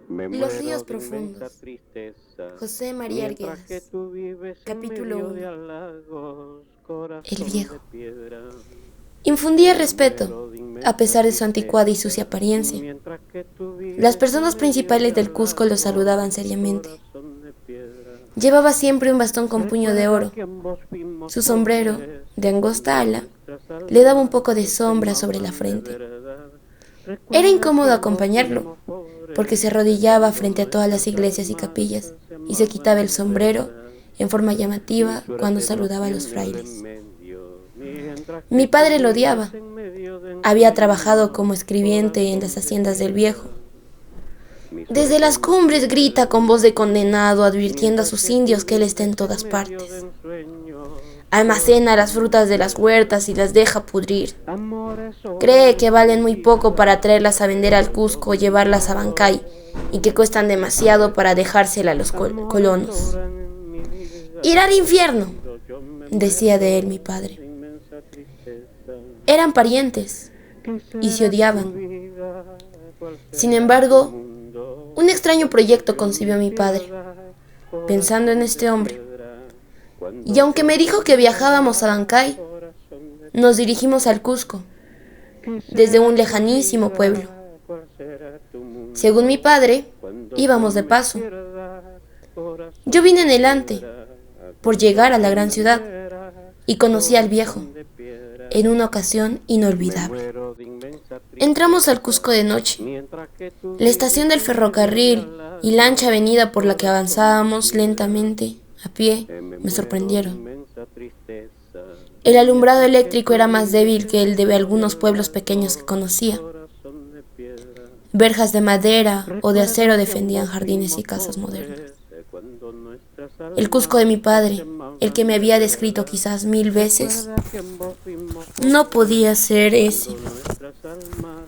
Me Los ríos muero de inmensa profundos. tristeza, José María mientras que Arguedas. tú vives en Capítulo medio de 1. halagos, El corazón de viejo. piedra. Infundía Me respeto, muero de a inmensa pesar de su anticuada y tristeza, sucia apariencia. mientras que tú Las vives en personas medio principales de del Cusco lo saludaban halagos, seriamente. corazón de piedra. Llevaba siempre un bastón con puño de Recuerda oro. que ambos fuimos Su sombrero, pobres de angosta cuando ala, nuestras le daba un almas poco de se sombra sobre la amaban de frente. verdad. Era Recuerda que incómodo ambos acompañarlo, fuimos porque se pobres arrodillaba cuando frente a todas las nuestras iglesias y almas capillas se y se quitaba el amaban de sombrero verdad. en forma Mi llamativa cuando suerte no saludaba a los tiene frailes. remedio, mientras Mi que tú padre lo vives odiaba. en medio de Había trabajado como ensueños, escribiente en las corazón de haciendas del piedra. viejo. Mi Desde suerte las no cumbres tiene grita con voz de remedio, condenado, advirtiendo a mientras sus que tú indios que él está vives en en todas medio de partes. ensueños, Almacena las corazón de frutas de las piedra. huertas y las deja pudrir. Amores sobran Cree que en mi valen muy poco para vida, traerlas a vender al pero yo Cusco o me llevarlas a Bancay y que muero. cuestan demasiado para dejársela a los Amores colonos. sobran en mi Ir al vida, infierno, cuando yo me decía de él mi muero padre. de inmensa tristeza. Eran parientes ¿Qué y se será tu odiaban. vida? ¿Cuál Sin será tu embargo, un mundo? extraño Cuando proyecto yo concibió me mi padre, pierda, pensando en corazón de este hombre. piedra. Y Cuando aunque yo me me dijo que viajábamos a muera, Bancay, corazón de nos dirigimos al piedra. Cusco, ¿Qué desde será un tu lejanísimo pueblo. vida? ¿Cuál será tu Según mi mundo? padre, Cuando yo íbamos de me paso. pierda, Yo corazón vine de en delante, piedra. por Cuando llegar a la yo gran me ciudad, muera, y conocí al viejo, corazón de piedra. en una ocasión Me inolvidable. muero de inmensa Entramos al tristeza, Cusco de noche. mientras que tú La estación vives del en medio de ferrocarril y la ancha halagos, avenida por la que corazón de avanzábamos piedra. lentamente, a pie, Me me muero de sorprendieron. inmensa tristeza, El alumbrado mientras que eléctrico tú era más vives débil que en el de medio de algunos pueblos pequeños que halagos, conocía. corazón de piedra. Verjas de madera o de acero Recuerda que defendían ambos jardines fuimos y casas modernas. pobres cuando nuestras El Cusco de mi almas se padre, el que me amaban de había descrito verdad. quizás 1000 veces, Recuerda que ambos fuimos no podía pobres ser ese. cuando nuestras almas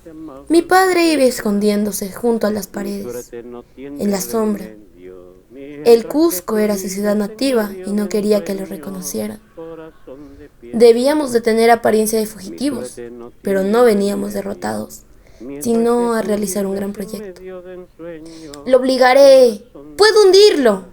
se Mi amaban de padre iba verdad. escondiéndose junto a las Mi paredes, suerte no en tiene la sombra. remedio, El mientras que Cusco tú era su ciudad vives en nativa y medio no de quería que lo ensueños, reconocieran. corazón de Debíamos piedra. de tener apariencia de Mi fugitivos, suerte no pero tiene no veníamos remedio, derrotados, mientras que sino a tú realizar un vives gran en proyecto. medio de Lo ensueños, obligaré. corazón de ¡Puedo hundirlo!, piedra.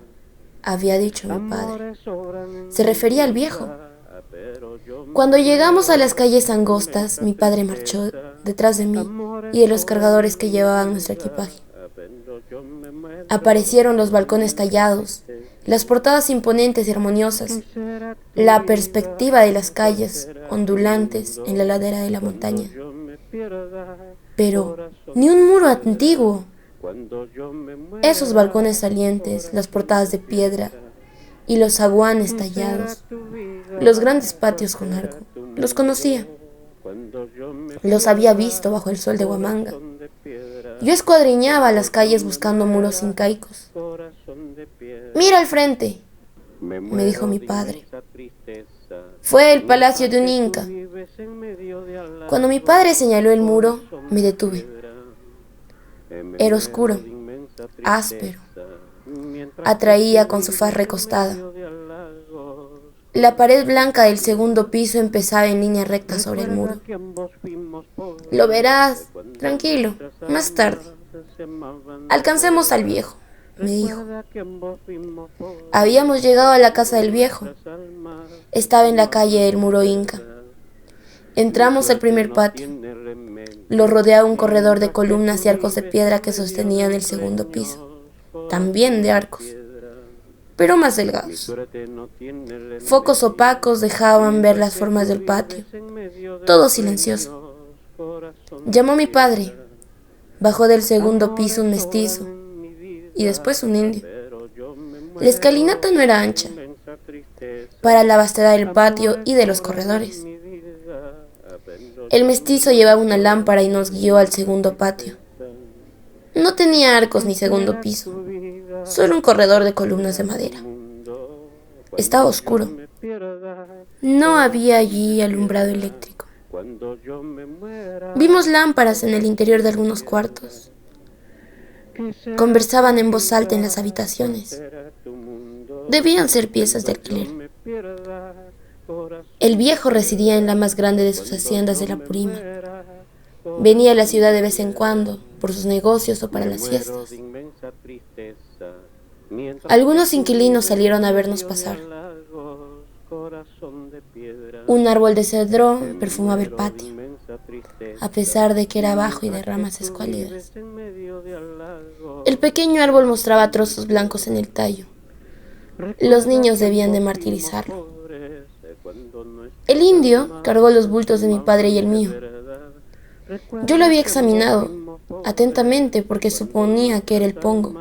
había dicho mi padre. Amores sobran Se en mi refería al viejo. vida, pero yo me Cuando llegamos a las muero calles de angostas, inmensa mi padre marchó tristeza. detrás de mí Amores y de los sobran cargadores en que mi llevaban nuestro equipaje. vida, pero yo me muero Aparecieron los de balcones inmensa tallados, las tristeza. portadas imponentes y ¿Qué armoniosas, será tu la perspectiva de las vida? ¿Cuál calles será tu ondulantes en la mundo? ladera de la Cuando montaña. yo me pierda, Pero ni corazón un de muro piedra. antiguo. Cuando yo me Esos balcones muera, salientes, las corazón portadas de de piedra piedra. y los zaguanes ¿Qué será tallados, tu los vida? grandes ¿Cuál patios con arco. será tu Los conocía, mundo? Cuando yo me los había visto pierda, bajo el sol de Huamanga. corazón de Yo piedra. escuadriñaba Cuando las yo calles me buscando muros muera, incaicos. corazón de piedra. «Mira al frente», Me me dijo muero mi de padre. inmensa tristeza, Fue el palacio mientras de un que tú inca. vives en medio de Cuando mi padre halagos, señaló el muro, corazón me de detuve. piedra. Me Era muero oscuro, de inmensa áspero, tristeza, mientras que tú atraía con su faz vives en recostada. medio de halagos, La pared corazón de blanca del segundo piedra. piso empezaba en línea recta sobre el Recuerda muro. que ambos fuimos «Lo pobres verás, cuando tranquilo, nuestras más tarde. almas se amaban de Alcancemos al verdad. viejo», me dijo. Recuerda que ambos fuimos pobres Habíamos llegado a la casa cuando del viejo. nuestras almas se Estaba en la calle amaban del de muro inca. verdad. Mi Entramos al suerte primer no patio. tiene Lo remedio, rodeaba un corredor de mientras que columnas tú y arcos de vives piedra en que medio de sostenían el segundo piso, ensueños, también corazón de de arcos, piedra. pero más Mi delgados. suerte no tiene Focos remedio, opacos dejaban ver mientras las que formas tú del patio, vives en medio de todo silencioso. ensueños, corazón de Llamó mi padre. piedra. Bajó del segundo piso Amores un sobran mestizo en mi y después un vida, indio. pero yo me La escalinata no muero era de ancha inmensa para tristeza. la vastedad del patio Amores y de los sobran en corredores. mi vida, pero El yo me mestizo llevaba una lámpara y muero nos de guió al inmensa segundo patio. tristeza. No tenía arcos ¿Qué ni segundo será piso, tu vida? solo un corredor ¿Cuál de columnas de será tu madera. mundo? Estaba Cuando yo oscuro. me pierda, No había corazón de allí alumbrado piedra. eléctrico. Cuando yo me Vimos muera, lámparas en el interior corazón de de algunos piedra. cuartos. ¿Qué será tu Conversaban en voz alta en las vida? ¿Cuál habitaciones. será tu mundo? Debían ser piezas de Cuando yo alquiler. me pierda, El corazón de viejo residía en la piedra. más grande de sus Cuando haciendas yo de la me Purímac. muera, Venía a la ciudad de vez en cuando, por sus negocios o para las fiestas. Algunos inquilinos salieron a vernos pasar. Un árbol de cedrón perfumaba el patio, a pesar de que era bajo y de ramas escuálidas. El pequeño árbol mostraba trozos blancos en el tallo. Los niños debían de martirizarlo. El indio cargó los bultos de mi padre y el mío. Yo lo había examinado atentamente porque suponía que era el pongo.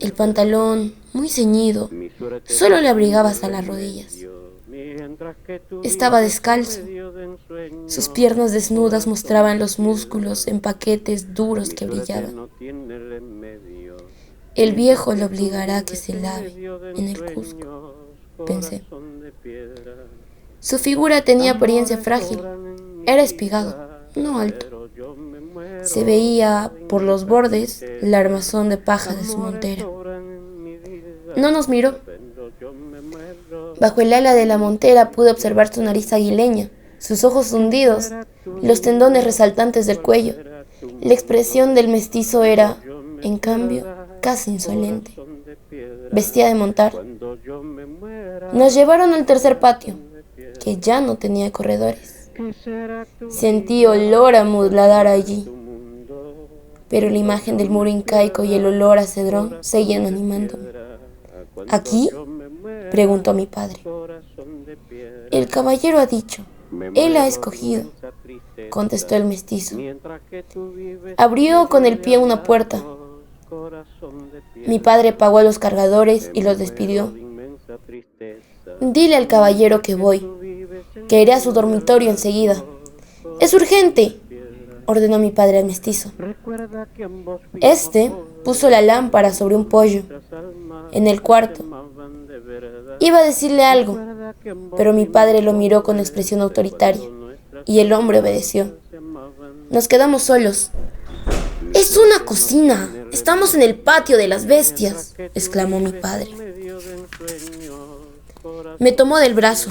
El pantalón, muy ceñido, solo le abrigaba hasta las rodillas. Estaba descalzo. Sus piernas desnudas mostraban los músculos en paquetes duros que brillaban. El viejo le obligará a que se lave en el Cusco, pensé. Su figura tenía apariencia frágil. Era espigado, no alto. Se veía por los bordes la armazón de paja de su montera. No nos miró. Bajo el ala de la montera pude observar su nariz aguileña, sus ojos hundidos, los tendones resaltantes del cuello. La expresión del mestizo era, en cambio, casi insolente. Vestía de montar. Nos llevaron al tercer patio, que ya no tenía corredores. Sentí olor a muladar allí, pero la imagen del muro incaico y el olor a cedrón seguían animándome. ¿Aquí?, preguntó mi padre. El caballero ha dicho, él ha escogido, contestó el mestizo. Abrió con el pie una puerta. Mi padre pagó a los cargadores y los despidió. Dile al caballero que voy, que iré a su dormitorio enseguida. ¡Es urgente!, ordenó mi padre al mestizo. Este puso la lámpara sobre un poyo en el cuarto. Iba a decirle algo, pero mi padre lo miró con expresión autoritaria y el hombre obedeció. Nos quedamos solos. ¡Es una cocina! ¡Estamos en el patio de las bestias!, exclamó mi padre. Me tomó del brazo.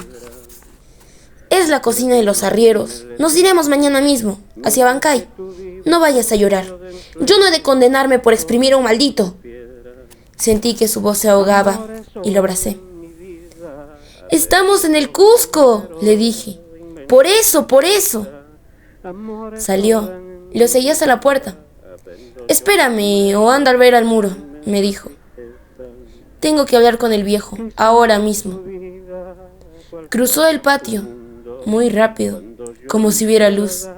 Es la cocina de los arrieros. Nos iremos mañana mismo, hacia Bancay. No vayas a llorar. Yo no he de condenarme por exprimir a un maldito. Sentí que su voz se ahogaba y lo abracé. Estamos en el Cusco, le dije. Por eso. Salió. Lo seguí hasta la puerta. Espérame o anda a ver al muro, me dijo. Tengo que hablar con el viejo, ahora mismo. Cruzó el patio, muy rápido, como si hubiera luz.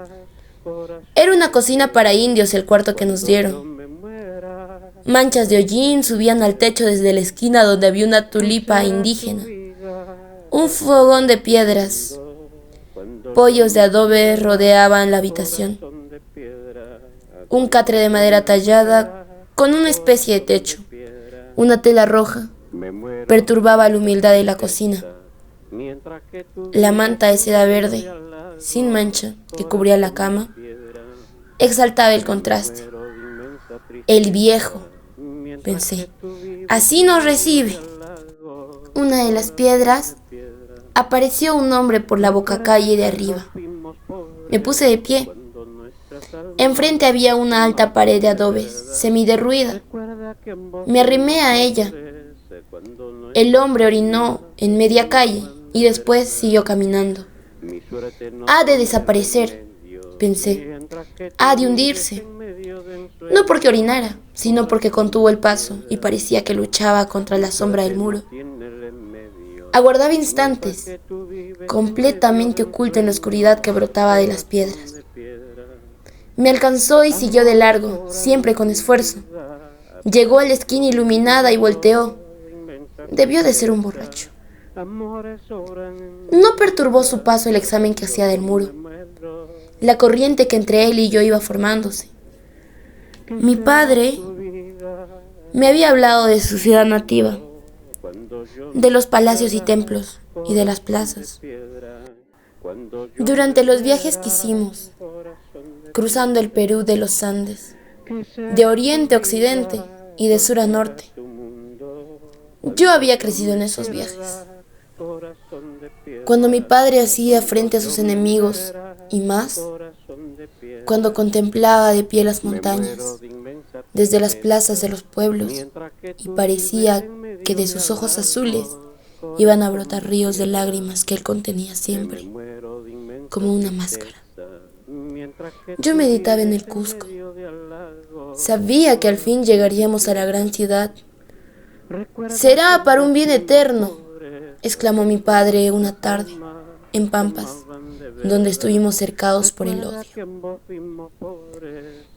Era una cocina para indios el cuarto que nos dieron. Manchas de hollín subían al techo desde la esquina donde había una tulipa indígena. Un fogón de piedras. Pollos de adobe rodeaban la habitación. Un catre de madera tallada con una especie de techo. Una tela roja perturbaba la humildad de la cocina. La manta de seda verde, sin mancha, que cubría la cama, exaltaba el contraste. El viejo, pensé, así nos recibe. Una de las piedras apareció un hombre por la bocacalle de arriba. Me puse de pie. Enfrente había una alta pared de adobes, semiderruida. Me arrimé a ella. El hombre orinó en media calle y después siguió caminando. Ha de desaparecer, pensé. Ha de hundirse. No porque orinara, sino porque contuvo el paso y parecía que luchaba contra la sombra del muro. Aguardaba instantes, completamente oculta en la oscuridad que brotaba de las piedras. Me alcanzó y siguió de largo, siempre con esfuerzo. Llegó a la esquina iluminada y volteó. Debió de ser un borracho. No perturbó su paso el examen que hacía del muro, la corriente que entre él y yo iba formándose. Mi padre me había hablado de su ciudad nativa, de los palacios y templos y de las plazas. Durante los viajes que hicimos, cruzando el Perú de los Andes, de oriente a occidente y de sur a norte, yo había crecido en esos viajes. Cuando mi padre hacía frente a sus enemigos y más, cuando contemplaba de pie las montañas, desde las plazas de los pueblos, y parecía que de sus ojos azules iban a brotar ríos de lágrimas que él contenía siempre, como una máscara. Yo meditaba en el Cusco. Sabía que al fin llegaríamos a la gran ciudad. «Será para un bien eterno», exclamó mi padre una tarde, en Pampas, donde estuvimos cercados por el odio.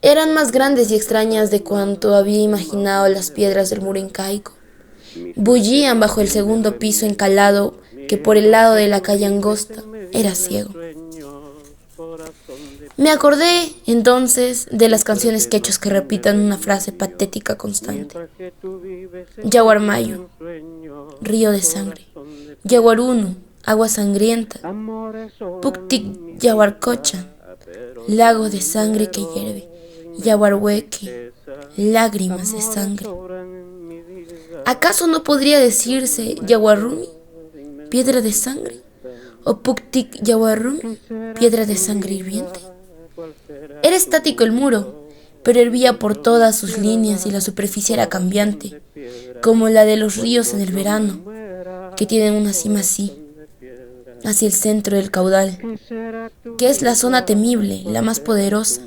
Eran más grandes y extrañas de cuanto había imaginado las piedras del muro incaico. Bullían bajo el segundo piso encalado que por el lado de la calle angosta era ciego. Me acordé entonces de las canciones quechos que repitan una frase patética constante. Yaguarmayo, río de sangre. Yaguaruno, agua sangrienta. Puctic Yaguarcocha, lago de sangre que hierve. Yaguarhueque, lágrimas de sangre. ¿Acaso no podría decirse Yaguarrumi, piedra de sangre? ¿O Puctic Yaguarrumi, piedra de sangre hirviente? Era estático el muro, pero hervía por todas sus líneas y la superficie era cambiante, como la de los ríos en el verano, que tienen una cima así, hacia el centro del caudal, que es la zona temible, la más poderosa.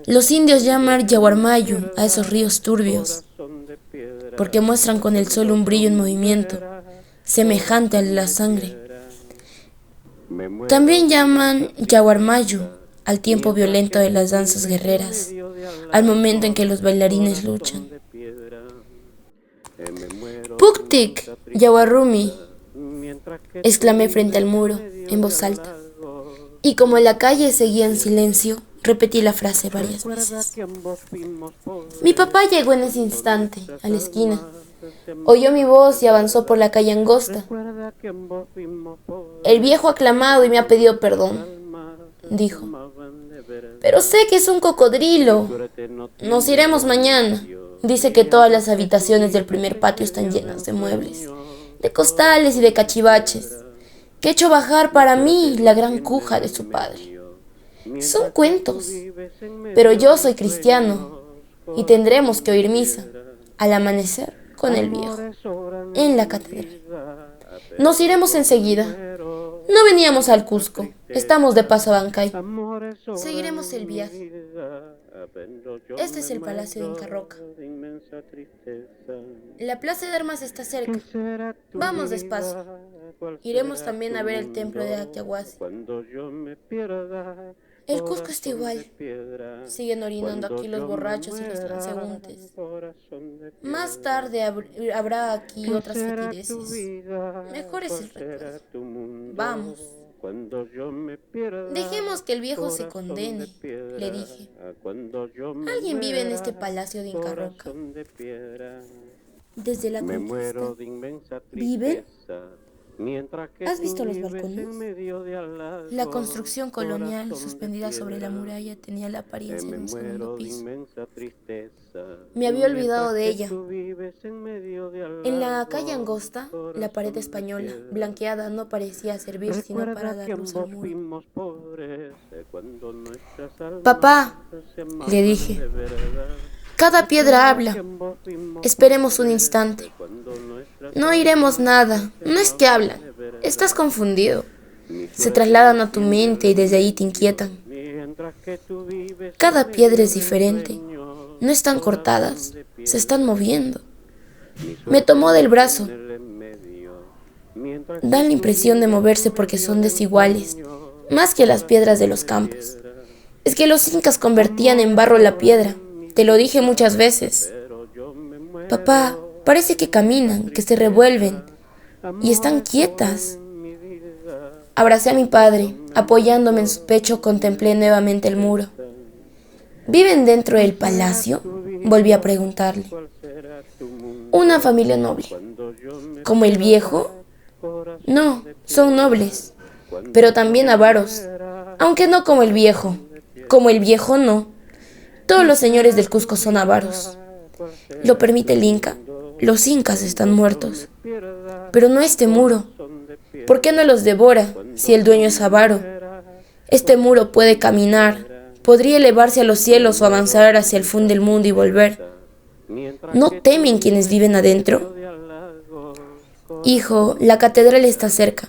Los indios llaman Yaguarmayo a esos ríos turbios, porque muestran con el sol un brillo en movimiento, semejante al de la sangre. También llaman Yaguarmayo al tiempo violento de las danzas guerreras, al momento en que los bailarines luchan. «Puctic Yaguarrumi», exclamé frente al muro, en voz alta. Y como la calle seguía en silencio, repetí la frase varias veces. Mi papá llegó en ese instante, a la esquina. Oyó mi voz y avanzó por la calle angosta. «El viejo ha clamado y me ha pedido perdón», dijo. «Pero sé que es un cocodrilo. Nos iremos mañana. Dice que todas las habitaciones del primer patio están llenas de muebles, de costales y de cachivaches, que he hecho bajar para mí la gran cuja de su padre. Son cuentos, pero yo soy cristiano y tendremos que oír misa al amanecer con el viejo en la catedral. Nos iremos enseguida. No veníamos al Cusco, estamos de paso a Bancay. Seguiremos el viaje. Este es el Palacio de Inca Roca. La plaza de armas está cerca. Vamos despacio. Iremos también a ver el templo de Acyahuasi. El Cusco está igual. Siguen orinando aquí los borrachos y los transeúntes. Más tarde habrá aquí otras fetideces. Mejor es el recuerdo. Vamos. Dejemos que el viejo se condene, le dije. Alguien vive en este palacio de Inca Roca. Desde la conquista. ¿Viven? ¿Has visto los balcones? La construcción colonial suspendida sobre la muralla tenía la apariencia de un segundo piso. Me había olvidado de ella. En la calle angosta, la pared española, blanqueada, no parecía servir sino para dar luz al muro. «Papá», le dije, «cada piedra habla. Esperemos un instante. No oiremos nada. No es que hablan. Estás confundido. Se trasladan a tu mente y desde ahí te inquietan. Cada piedra es diferente. No están cortadas. Se están moviendo». Me tomó del brazo. Dan la impresión de moverse porque son desiguales, más que las piedras de los campos. Es que los incas convertían en barro la piedra. Te lo dije muchas veces. Papá, parece que caminan, que se revuelven y están quietas. Abracé a mi padre, apoyándome en su pecho, contemplé nuevamente el muro. ¿Viven dentro del palacio?, volví a preguntarle. Una familia noble. ¿Como el viejo? No, son nobles, pero también avaros, aunque no como el viejo. Como el viejo no. Todos los señores del Cusco son avaros. ¿Lo permite el Inca? Los incas están muertos. Pero no este muro. ¿Por qué no los devora si el dueño es avaro? Este muro puede caminar, Podría elevarse a los cielos o avanzar hacia el fin del mundo y volver. ¿No temen quienes viven adentro? Hijo, la catedral está cerca.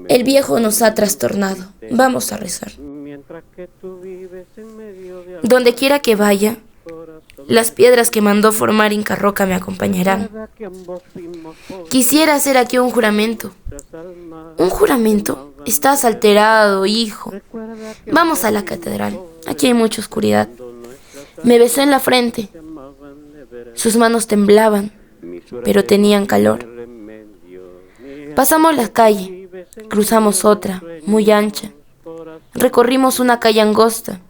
El viejo nos ha trastornado. Vamos a rezar. Donde quiera que vaya, las piedras que mandó formar Inca Roca me acompañarán. Quisiera hacer aquí un juramento. ¿Un juramento? Estás alterado, hijo. Vamos a la catedral. Aquí hay mucha oscuridad. Me besó en la frente. Sus manos temblaban, pero tenían calor. Pasamos la calle, cruzamos otra, muy ancha. Recorrimos una calle angosta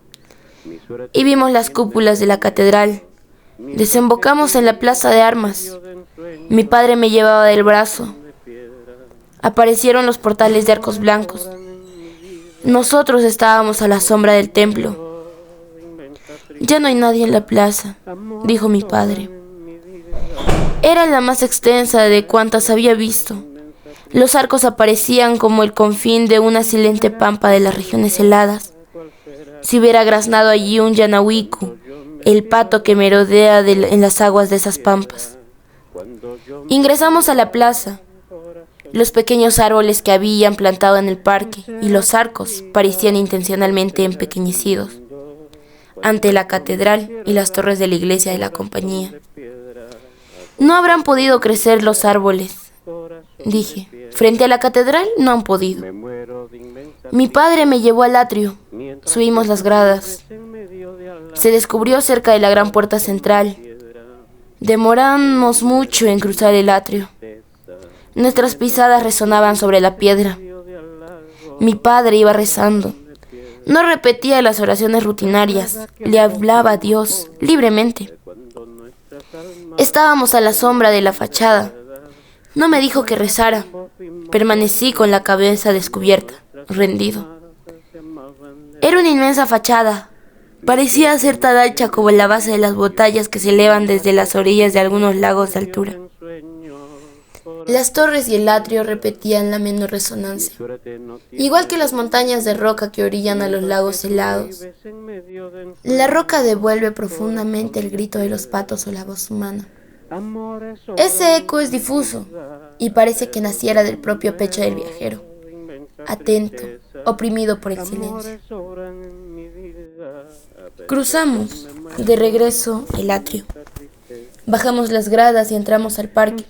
y vimos las cúpulas de la catedral. Desembocamos en la plaza de armas. Mi padre me llevaba del brazo. Aparecieron los portales de arcos blancos. Nosotros estábamos a la sombra del templo. Ya no hay nadie en la plaza, dijo mi padre. Era la más extensa de cuantas había visto. Los arcos aparecían como el confín de una silente pampa de las regiones heladas. Si hubiera graznado allí un yanahuicu, el pato que merodea en las aguas de esas pampas. Ingresamos a la plaza. Los pequeños árboles que habían plantado en el parque y los arcos parecían intencionalmente empequeñecidos ante la catedral y las torres de la iglesia de la compañía. No habrán podido crecer los árboles, dije. Frente a la catedral no han podido. Mi padre me llevó al atrio. Subimos las gradas. Se descubrió cerca de la gran puerta central. Demoramos mucho en cruzar el atrio. Nuestras pisadas resonaban sobre la piedra. Mi padre iba rezando. No repetía las oraciones rutinarias. Le hablaba a Dios libremente. Estábamos a la sombra de la fachada. No me dijo que rezara. Permanecí con la cabeza descubierta, rendido. Era una inmensa fachada. Parecía ser tan ancha como la base de las montañas que se elevan desde las orillas de algunos lagos de altura. Las torres y el atrio repetían la menor resonancia, igual que las montañas de roca que orillan a los lagos helados. La roca devuelve profundamente el grito de los patos o la voz humana. Ese eco es difuso y parece que naciera del propio pecho del viajero, atento, oprimido por el silencio. Cruzamos de regreso el atrio. Bajamos las gradas y entramos al parque.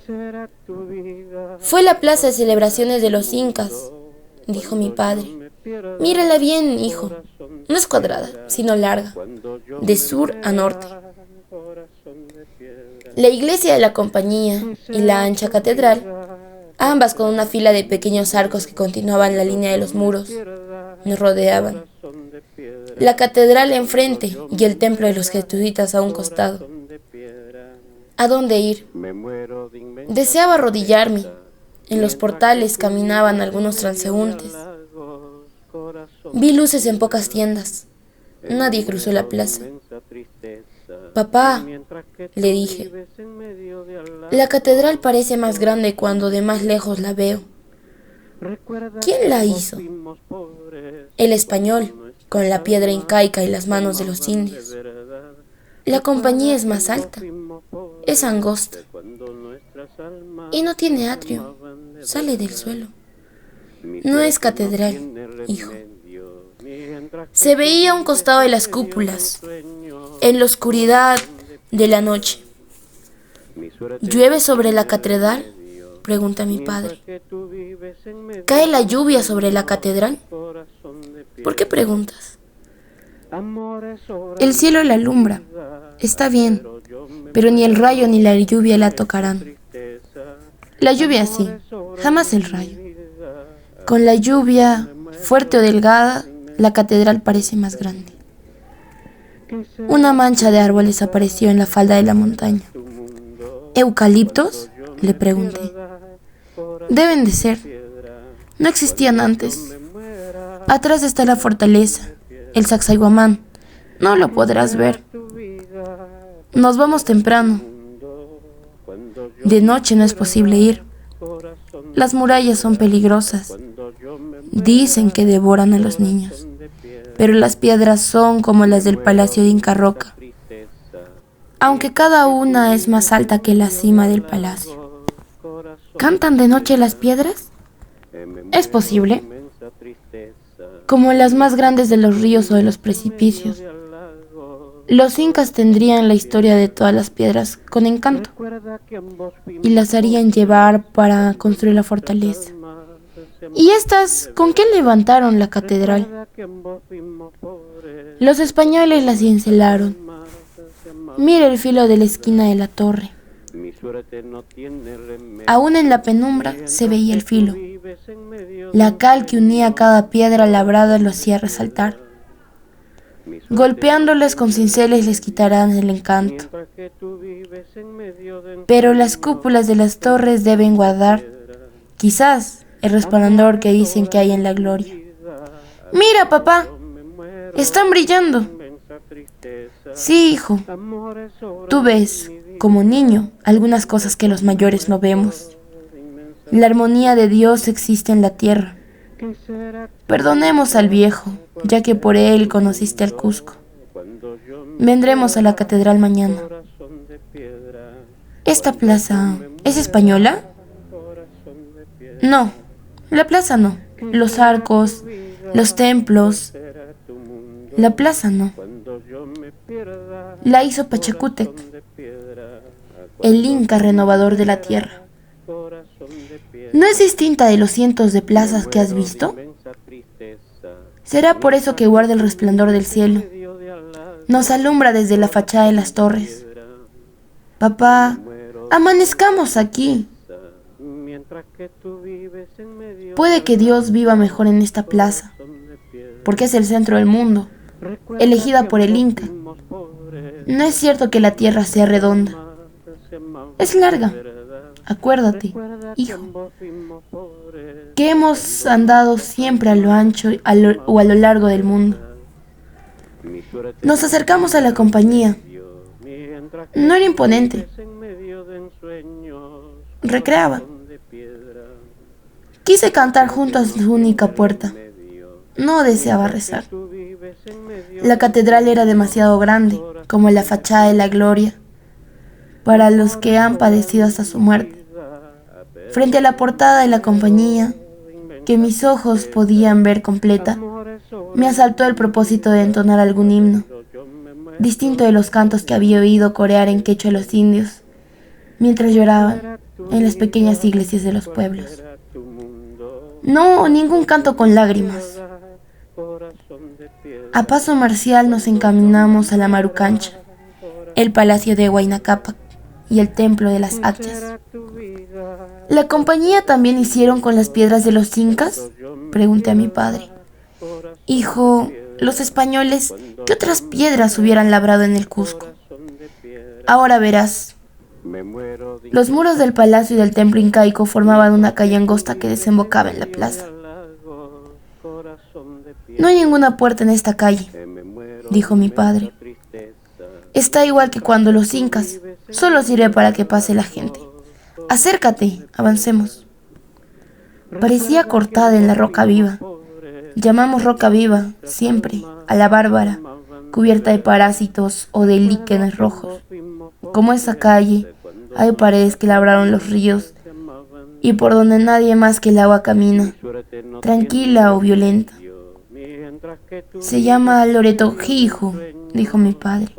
Fue la plaza de celebraciones de los incas, dijo mi padre. Mírala bien, hijo. No es cuadrada, sino larga, de sur a norte. La iglesia de la compañía y la ancha catedral, ambas con una fila de pequeños arcos que continuaban la línea de los muros, nos rodeaban. La catedral enfrente y el templo de los jesuitas a un costado. ¿A dónde ir? Deseaba arrodillarme. En los portales caminaban algunos transeúntes. Vi luces en pocas tiendas. Nadie cruzó la plaza. Papá, le dije, la catedral parece más grande cuando de más lejos la veo. ¿Quién la hizo? El español, con la piedra incaica y las manos de los indios. La compañía es más alta, es angosta y no tiene atrio, sale del suelo. No es catedral, hijo. Se veía a un costado de las cúpulas, en la oscuridad de la noche. ¿Llueve sobre la catedral?, pregunta mi padre. ¿Cae la lluvia sobre la catedral? ¿Por qué preguntas? El cielo la alumbra, está bien, pero ni el rayo ni la lluvia la tocarán. La lluvia sí, jamás el rayo. Con la lluvia, fuerte o delgada, la catedral parece más grande. Una mancha de árboles apareció en la falda de la montaña. ¿Eucaliptos?, le pregunté. Deben de ser. No existían antes. Atrás está la fortaleza, el Sacsayhuamán. No lo podrás ver. Nos vamos temprano. De noche no es posible ir. Las murallas son peligrosas. Dicen que devoran a los niños. pero las piedras son como las del palacio de Inca Roca, aunque cada una es más alta que la cima del palacio. ¿Cantan de noche las piedras? Es posible, como las más grandes de los ríos o de los precipicios. Los incas tendrían la historia de todas las piedras con encanto y las harían llevar para construir la fortaleza. ¿Y estas con qué levantaron la catedral? Los españoles la cincelaron. Mira el filo de la esquina de la torre. Aún en la penumbra se veía el filo. La cal que unía cada piedra labrada lo hacía resaltar. Golpeándoles con cinceles les quitarán el encanto. Pero las cúpulas de las torres deben guardar, quizás, el resplandor que dicen que hay en la gloria. ¡Mira, papá! ¡Están brillando! Sí, hijo. Tú ves, como niño, algunas cosas que los mayores no vemos. La armonía de Dios existe en la tierra. Perdonemos al viejo, ya que por él conociste al Cusco. Vendremos a la catedral mañana. ¿Esta plaza es española? No, la plaza no. Los arcos, los templos. La plaza no. La hizo Pachacútec, el Inca renovador de la tierra. ¿No es distinta de los cientos de plazas que has visto? Será por eso que guarda el resplandor del cielo. Nos alumbra desde la fachada de las torres. Papá, amanezcamos aquí. Puede que Dios viva mejor en esta plaza, porque es el centro del mundo, elegida por el Inca. No es cierto que la tierra sea redonda. Es larga. Acuérdate, hijo, que hemos andado siempre a lo ancho o a lo largo del mundo. Nos acercamos a la compañía. No era imponente. Recreaba. Quise cantar junto a su única puerta. No deseaba rezar. La catedral era demasiado grande, como la fachada de la gloria, para los que han padecido hasta su muerte. Frente a la portada de la compañía, que mis ojos podían ver completa, me asaltó el propósito de entonar algún himno, distinto de los cantos que había oído corear en quechua los indios, mientras lloraban en las pequeñas iglesias de los pueblos. No, ningún canto con lágrimas. A paso marcial nos encaminamos a la Marucancha, el palacio de Huayna Cápac y el templo de las Achas. ¿La compañía también hicieron con las piedras de los incas?, pregunté a mi padre. Hijo, los españoles, ¿qué otras piedras hubieran labrado en el Cusco? Ahora verás. Los muros del palacio y del templo incaico formaban una calle angosta que desembocaba en la plaza. No hay ninguna puerta en esta calle, dijo mi padre. Está igual que cuando los incas, solo sirve para que pase la gente. Acércate, avancemos. Parecía cortada en la roca viva. Llamamos roca viva, siempre, a la bárbara, cubierta de parásitos o de líquenes rojos. Como esa calle, hay paredes que labraron los ríos y por donde nadie más que el agua camina, tranquila o violenta. Se llama Loreto Hijo, dijo mi padre.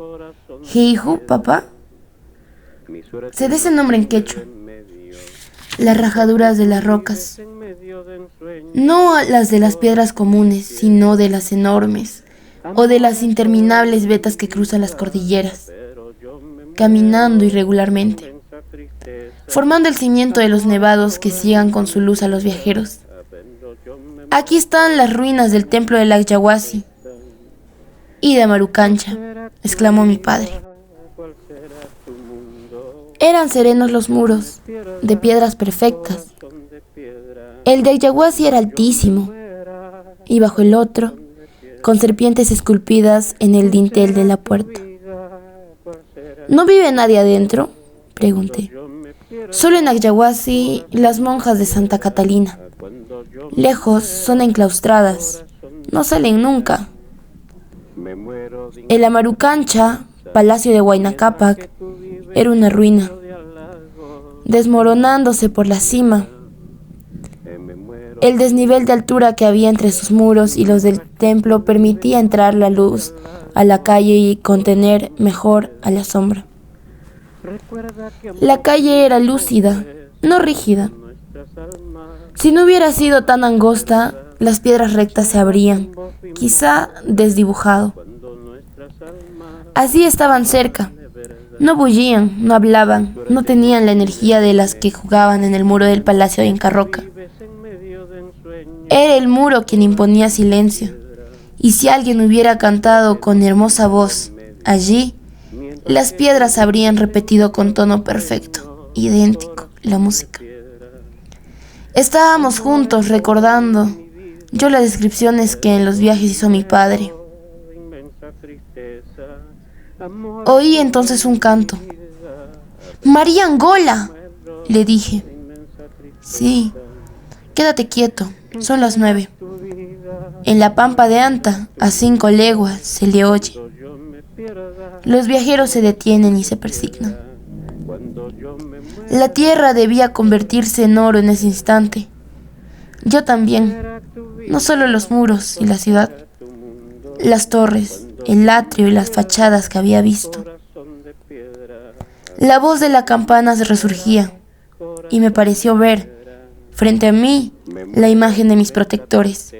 ¿Hijo, papá? Se da ese nombre en quechua. Las rajaduras de las rocas, no las de las piedras comunes, sino de las enormes, o de las interminables vetas que cruzan las cordilleras, caminando irregularmente, formando el cimiento de los nevados que ciegan con su luz a los viajeros. Aquí están las ruinas del templo de Yaguasi y de Marucancha, exclamó mi padre. Eran serenos los muros, de piedras perfectas. El de Yaguasi era altísimo, y bajo el otro, con serpientes esculpidas en el dintel de la puerta. ¿No vive nadie adentro?, pregunté. Solo en Yaguasi las monjas de Santa Catalina. Lejos son enclaustradas, no salen nunca. Me muero de El Amarucancha, palacio de Huayna Cápac, era una ruina, desmoronándose por la cima. me muero El desnivel de altura que había entre sus muros y los del templo permitía entrar la luz a la calle y contener mejor a la sombra. recuerda que La calle era lúcida, no rígida. nuestras almas Si no hubiera sido tan angosta, las piedras rectas se abrían, quizá desdibujado. cuando nuestras almas Así estaban cerca. No bullían, no hablaban, no tenían la energía de las que jugaban en el muro del palacio de Encarroca. vives en medio de ensueños Era el muro quien imponía silencio. Y si alguien hubiera cantado con hermosa voz allí, las piedras habrían repetido con tono perfecto, idéntico, la música. Estábamos juntos recordando, yo las descripciones que en los viajes hizo mi padre. inmensa tristeza amor Oí entonces un canto. ¡María Angola!, le dije. inmensa tristeza Sí, quédate quieto, son las 9. tu vida En la pampa de Anta, a 5 leguas, se le oye. yo me pierda Los viajeros se detienen y se persignan. cuando yo me muera La tierra debía convertirse en oro en ese instante. Yo también, tu vida no solo los muros y la ciudad, tu mundo las torres, el atrio y las fachadas que había visto. corazón de piedra La voz de la campana se resurgía y me pareció ver, frente a mí, la imagen de mis protectores,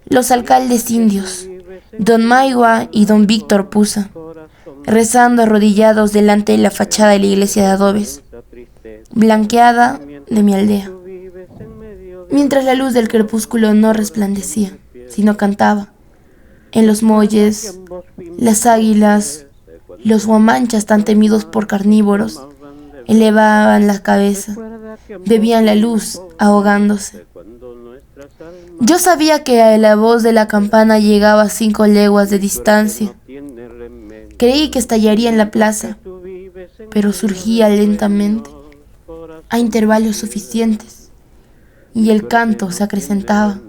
los alcaldes indios, don Maigua y don Víctor Pusa, rezando arrodillados delante de la fachada de la iglesia de adobes, esa tristeza blanqueada de mi aldea, vives en medio mientras la luz del crepúsculo no resplandecía, sino cantaba. En los muelles, las águilas, los guamanchas tan temidos por carnívoros, elevaban la cabeza, bebían la luz, ahogándose. cuando nuestras almas Yo sabía que la voz de la campana llegaba a 5 leguas de distancia. tiene remedio Creí que estallaría en la plaza, tú vives en pero surgía lentamente, a intervalos suficientes, y el canto se acrecentaba,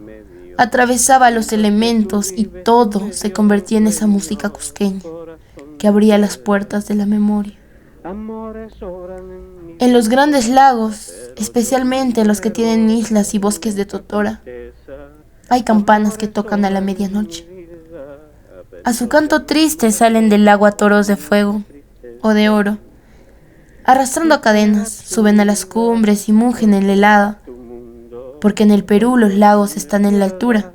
atravesaba los elementos y todo se convertía en esa música cusqueña que abría las puertas de la memoria. amores sobran en mi En los grandes lagos, especialmente en los que tienen islas y bosques de totora, tristeza hay campanas que tocan a la medianoche. A su canto triste salen del agua toros de fuego o de oro. Arrastrando cadenas, suben a las cumbres y mugen en la helada, tu mundo porque en el Perú los lagos están en la altura.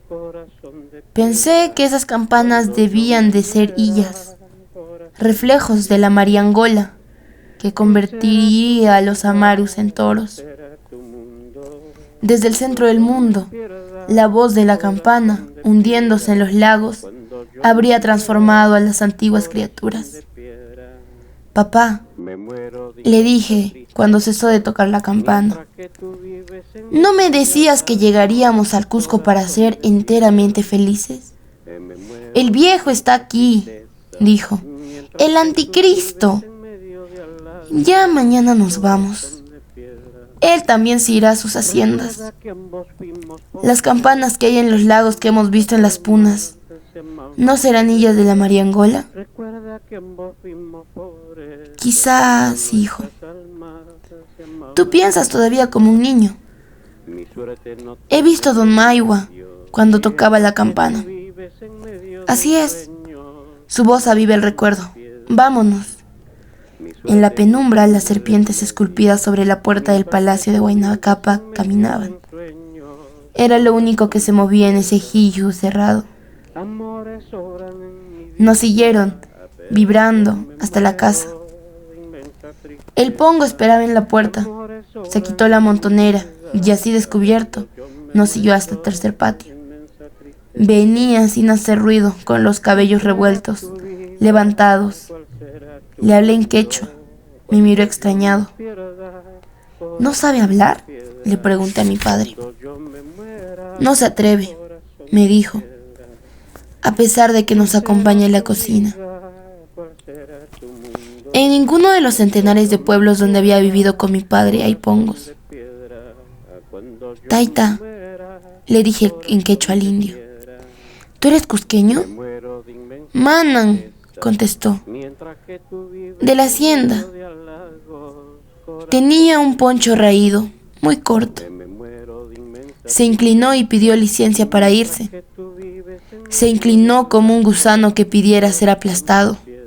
corazón de Pensé que esas campanas debían de ser illas, reflejos de la María Angola, que convertiría a los amarus en toros. piedra tu mundo Desde el centro del mundo, la voz de la campana, hundiéndose en los lagos, habría transformado a las antiguas criaturas. piedra Papá, me muero de le dije cuando cesó de tocar la campana, que tú vives en ¿no me decías que llegaríamos al Cusco para ser enteramente felices? me muero El viejo está aquí, dijo. El anticristo. en medio de alas Ya mañana nos vamos. de piedra Él también se irá a sus haciendas. que ambos fuimos Las campanas que hay en los lagos que hemos visto en las punas, ¿no serán illas de la María Angola? recuerda que ambos fuimos pobres Quizás, hijo. almas se amaban. Tú piensas todavía como un niño. Mi suerte no He visto a don Maigua cuando tocaba la campana. vives en medio Así es. sueños Su voz aviva el recuerdo. Vámonos. En la penumbra, las serpientes esculpidas sobre la puerta del palacio de Huayna Cápac caminaban. sueños Era lo único que se movía en ese jiyu cerrado. amores sobran en mi Nos siguieron, vibrando, hasta la casa. inmensa tristeza El pongo esperaba en la puerta. amores sobran Se quitó la montonera y así descubierto, nos siguió hasta el tercer patio. inmensa tristeza Venía sin hacer ruido, con los cabellos revueltos, levantados. será Le hablé en quechua. Me miró extrañado. piedra ¿No sabe hablar?, le pregunté a mi padre. cuando yo me muera No se atreve, me dijo, a pesar de que nos acompaña en la cocina. cuál será tu mundo En ninguno de los centenares de pueblos donde había vivido con mi padre hay pongos. piedra cuando yo Taita, muera le dije en quechua al indio, ¿Tú eres cusqueño? Me muero de inmensa Manan, tristeza, contestó, mientras que tú vives de la en hacienda. medio de halagos, corazón Tenía un poncho raído, muy corto. me muero de inmensa Se inclinó y pidió licencia para irse. que tú vives en Se inclinó como un gusano que pidiera ser aplastado. piedra.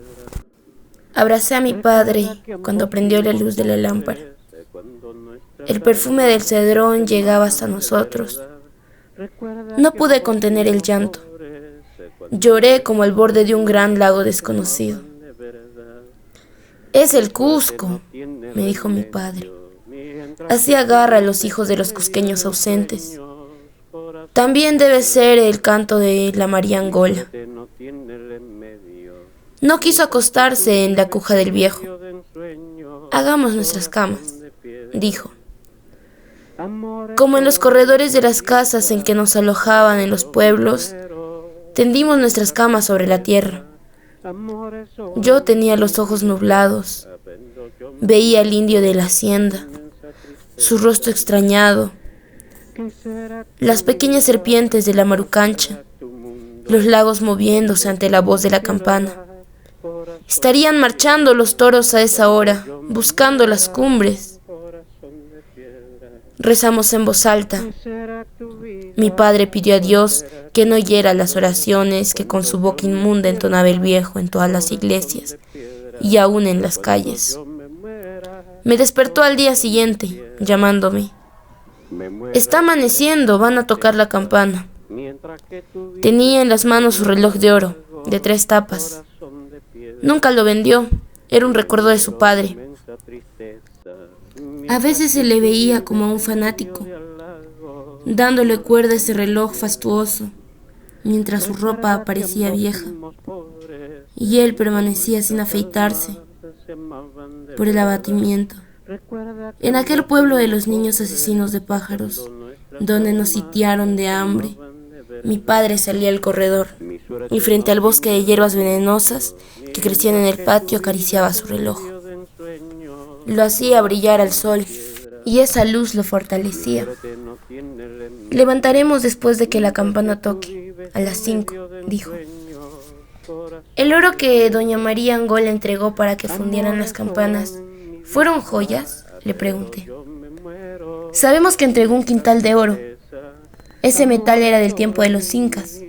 Abracé a mi padre cuando prendió la luz de la lámpara. Cuando nuestra El perfume del cedrón llegaba hasta nosotros. recuerda No que pude ambos contener el fuimos llanto. pobres, cuando Lloré como al borde de un gran lago desconocido. de verdad Es el Cusco, me dijo mi padre. Así agarra a los hijos de los cusqueños ausentes. También debe ser el canto de la María Angola. no tiene remedio. No quiso acostarse en la cuja del viejo. De ensueño, Hagamos nuestras camas, de piedra. dijo. Amores Como en los corredores de las casas en que nos alojaban en los pueblos, tendimos nuestras camas sobre la tierra. amores Yo tenía los ojos nublados. Veía al indio de la hacienda, su rostro extrañado, las pequeñas serpientes de la marucancha, los lagos moviéndose ante la voz de la campana. Estarían marchando los toros a esa hora, buscando las cumbres. Rezamos en voz alta. Mi padre pidió a Dios que no oyera las oraciones que con su boca inmunda entonaba el viejo en todas las iglesias y aún en las calles. Me despertó al día siguiente, llamándome. Está amaneciendo, van a tocar la campana. Tenía en las manos su reloj de oro, de 3 tapas. Nunca lo vendió, era un recuerdo de su padre. A veces se le veía como a un fanático, dándole cuerda a ese reloj fastuoso, mientras su ropa parecía vieja, y él permanecía sin afeitarse por el abatimiento. En aquel pueblo de los niños asesinos de pájaros, donde nos sitiaron de hambre, mi padre salía al corredor, y frente al bosque de hierbas venenosas que crecían en el patio acariciaba su reloj. Lo hacía brillar al sol, y esa luz lo fortalecía. Levantaremos después de que la campana toque, a las 5, dijo. El oro que doña María Angola entregó para que fundieran las campanas, ¿fueron joyas?, le pregunté. Sabemos que entregó un quintal de oro. Ese metal era del tiempo de los incas.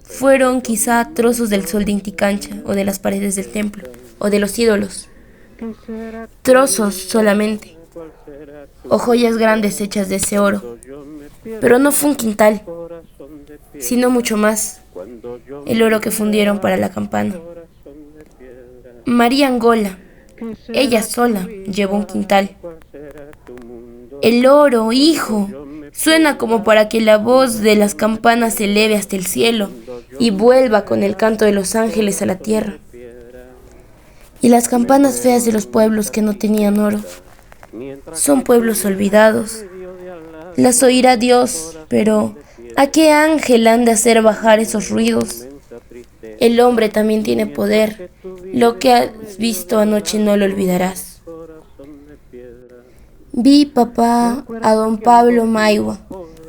Fueron quizá trozos del sol de Inti Cancha, o de las paredes del templo, o de los ídolos. Trozos solamente, o joyas grandes hechas de ese oro. Pero no fue un quintal, sino mucho más, el oro que fundieron para la campana. María Angola, ella sola, llevó un quintal. El oro, hijo, suena como para que la voz de las campanas se eleve hasta el cielo y vuelva con el canto de los ángeles a la tierra. Y las campanas feas de los pueblos que no tenían oro son pueblos olvidados. Las oirá Dios, pero ¿a qué ángel han de hacer bajar esos ruidos? El hombre también tiene poder. Lo que has visto anoche no lo olvidarás. Vi, papá, a don Pablo Maigua,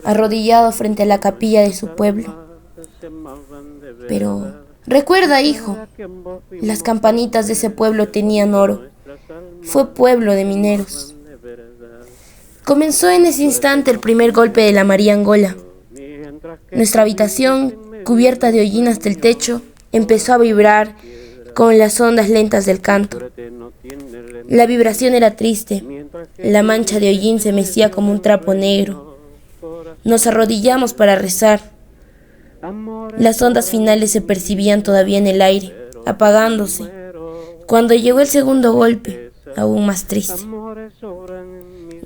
arrodillado frente a la capilla de su pueblo. Pero recuerda, hijo, las campanitas de ese pueblo tenían oro. Fue pueblo de mineros. Comenzó en ese instante el primer golpe de la María Angola. Nuestra habitación, cubierta de hollín hasta el techo, empezó a vibrar con las ondas lentas del canto. La vibración era triste. La mancha de hollín se mecía como un trapo negro. Nos arrodillamos para rezar. Las ondas finales se percibían todavía en el aire, apagándose, cuando llegó el segundo golpe, aún más triste.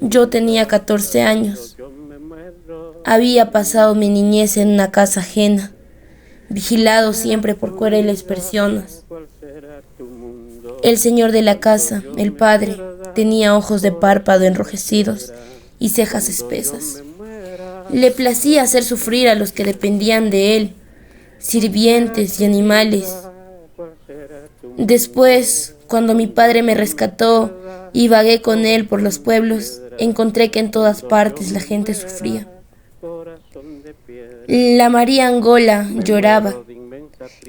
Yo tenía 14 años. Había pasado mi niñez en una casa ajena, vigilado siempre por crueles personas. El señor de la casa, el padre, tenía ojos de párpado enrojecidos y cejas espesas. Le placía hacer sufrir a los que dependían de él, sirvientes y animales. Después, cuando mi padre me rescató y vagué con él por los pueblos, encontré que en todas partes la gente sufría. La María Angola lloraba,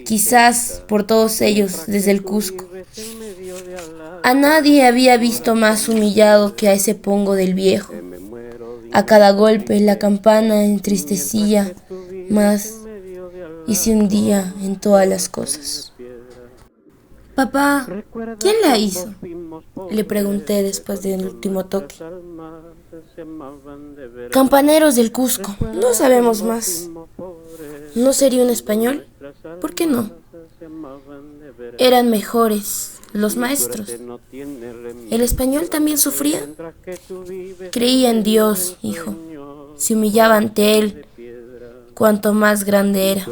quizás por todos ellos desde el Cusco. A nadie había visto más humillado que a ese pongo del viejo. A cada golpe la campana entristecía más y se hundía en todas las cosas. Papá, ¿quién la hizo?, le pregunté después del último toque. Campaneros del Cusco, no sabemos más. ¿No sería un español? ¿Por qué no? Eran mejores los maestros. ¿El español también sufría? Creía en Dios, hijo. Se humillaba ante él, cuanto más grande era.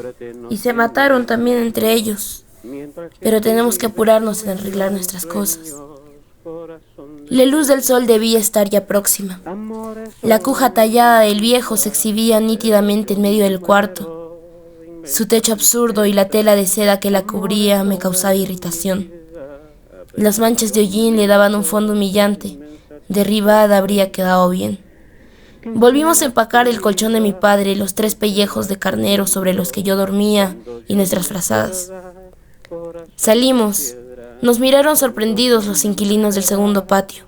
Y se mataron también entre ellos. Pero tenemos que apurarnos en arreglar nuestras cosas. La luz del sol debía estar ya próxima. La cuja tallada del viejo se exhibía nítidamente en medio del cuarto. Su techo absurdo y la tela de seda que la cubría me causaba irritación. Las manchas de hollín le daban un fondo humillante. Derribada habría quedado bien. Volvimos a empacar el colchón de mi padre, los 3 pellejos de carnero sobre los que yo dormía y nuestras frazadas. Salimos. Nos miraron sorprendidos los inquilinos del segundo patio.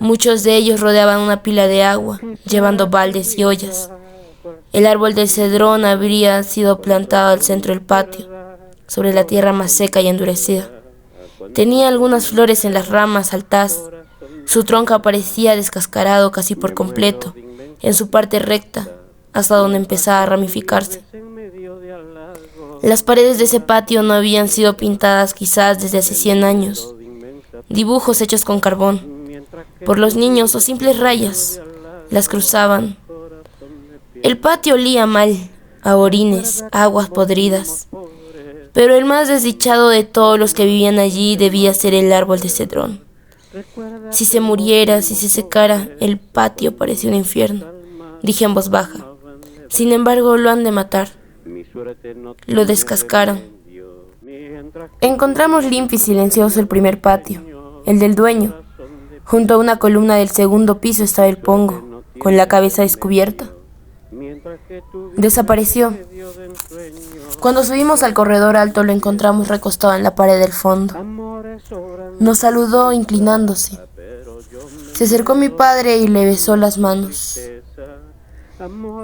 Muchos de ellos rodeaban una pila de agua, llevando baldes y ollas. El árbol del cedrón habría sido plantado al centro del patio, sobre la tierra más seca y endurecida. Tenía algunas flores en las ramas altas. Su tronco parecía descascarado casi por completo, en su parte recta, hasta donde empezaba a ramificarse. Las paredes de ese patio no habían sido pintadas quizás desde hace 100 años. Dibujos hechos con carbón, por los niños o simples rayas, las cruzaban. El patio olía mal, a orines, aguas podridas. Pero el más desdichado de todos los que vivían allí debía ser el árbol de cedrón. Si se muriera, si se secara, el patio parecía un infierno, dije en voz baja. Sin embargo, lo han de matar. Lo descascaron. Encontramos limpio y silencioso el primer patio, el del dueño. Junto a una columna del segundo piso estaba el pongo, con la cabeza descubierta. Desapareció. Cuando subimos al corredor alto lo encontramos recostado en la pared del fondo. Nos saludó inclinándose. Se acercó a mi padre y le besó las manos.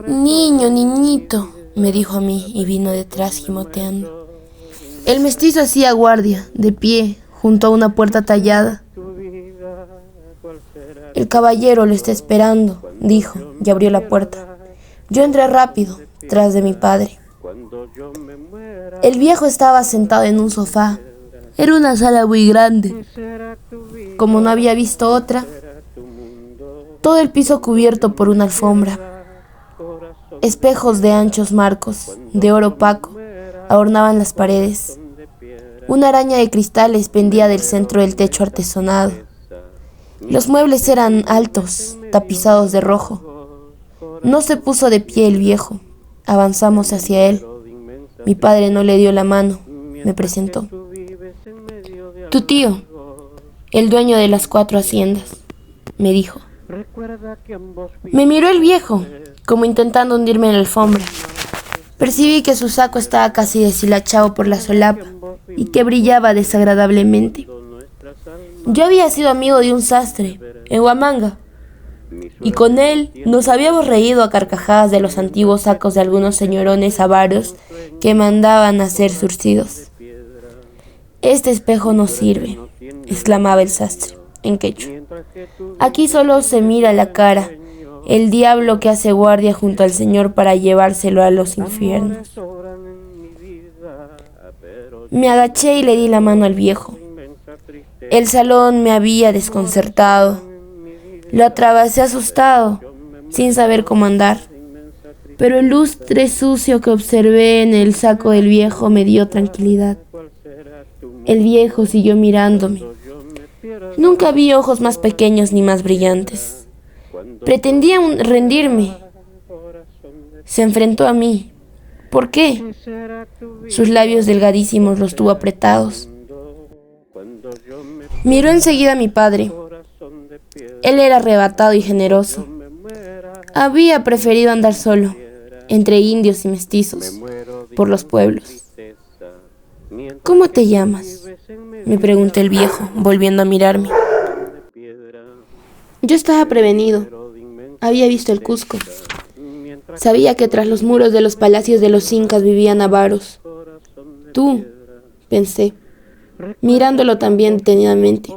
Niño, niñito, me dijo a mí y vino detrás gimoteando. El mestizo hacía guardia, de pie, junto a una puerta tallada. El caballero lo está esperando, dijo, y abrió la puerta. Yo entré rápido, tras de mi padre. El viejo estaba sentado en un sofá. Era una sala muy grande. Como no había visto otra, todo el piso cubierto por una alfombra. Espejos de anchos marcos, de oro opaco, adornaban las paredes. Una araña de cristales pendía del centro del techo artesonado. Los muebles eran altos, tapizados de rojo. No se puso de pie el viejo. Avanzamos hacia él. Mi padre no le dio la mano. Me presentó. Tu tío, el dueño de las 4 haciendas, me dijo. Me miró el viejo, como intentando hundirme en la alfombra. Percibí que su saco estaba casi deshilachado por la solapa y que brillaba desagradablemente. Yo había sido amigo de un sastre, en Huamanga, y con él nos habíamos reído a carcajadas de los antiguos sacos de algunos señorones avaros que mandaban hacer surcidos. Este espejo no sirve, exclamaba el sastre, en quechua. Aquí solo se mira la cara, el diablo que hace guardia junto al Señor para llevárselo a los infiernos. Me agaché y le di la mano al viejo. El salón me había desconcertado. Lo atravesé asustado, sin saber cómo andar. Pero el lustre sucio que observé en el saco del viejo me dio tranquilidad. El viejo siguió mirándome. Nunca vi ojos más pequeños ni más brillantes. Pretendía rendirme. Se enfrentó a mí. ¿Por qué? Sus labios delgadísimos los tuvo apretados. Miró enseguida a mi padre. Él era arrebatado y generoso. Había preferido andar solo. entre indios y mestizos, por los pueblos. ¿Cómo te llamas?, me preguntó el viejo, volviendo a mirarme. Yo estaba prevenido. Había visto el Cusco. Sabía que tras los muros de los palacios de los incas vivían avaros. Tú, pensé, mirándolo también detenidamente.